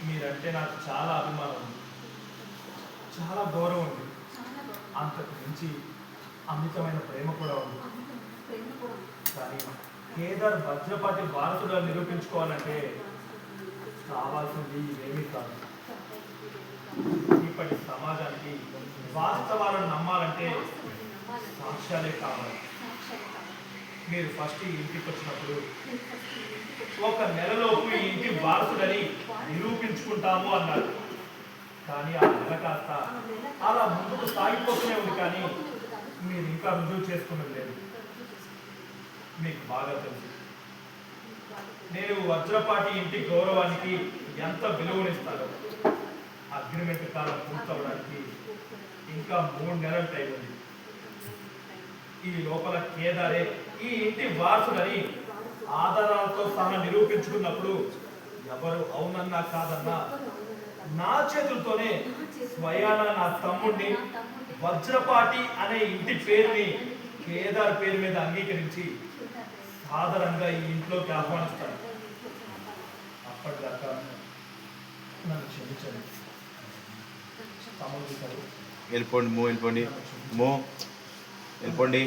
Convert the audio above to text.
మీరంటే నాకు చాలా అభిమానం ఉంది, చాలా గౌరవం ఉంది. అంతకు మించి అమితమైన ప్రేమ కూడా ఉంది. కానీ కేదార్ వజ్రపాటి వారసుగా నిరూపించుకోవాలంటే కావాల్సింది ఏమీ కాదు. ఇప్పటి సమాజానికి వాస్తవాలను నమ్మాలంటే సాక్ష్యాలే కావాలి. మీరు ఫస్ట్ ఈ ఇంటికి వచ్చినప్పుడు ఒక నెలలోపు ఈ ఇంటి వారసుడని నిరూపించుకుంటాము అన్నారు. కానీ ఆ నెల కాస్త అలా ముందుకు సాగిపోతూనే ఉంది. కానీ మీరు ఇంకా రుజువు చేసుకున్నది లేదు. మీకు బాగా తెలుసు నేను వజ్రపాటి ఇంటి గౌరవానికి ఎంత విలువనిస్తానో. అగ్రిమెంట్ కాలం పూర్తవడానికి ఇంకా 3 నెలల టైం ఉంది. ఈ లోపల కేదారే ఈ ఇంటి వారసుడని ఆధారాలతో సహా నిరూపించుకున్నప్పుడు ఎవరు అవునన్నా కాదన్నా నా చేతులతోనే స్వయాన నా తమ్ముడిని వజ్రపాటి అనే ఇంటి పేరుని కేదార్ పేరు మీద అంగీకరించి సాధారణంగా ఈ ఇంట్లోకి ఆహ్వానిస్తాను. అప్పటిదాకా నన్ను క్షమించండి. తమ్ముడు వెళ్ళిపోండి వెళ్ళిపోండి వెళ్ళిపోండి.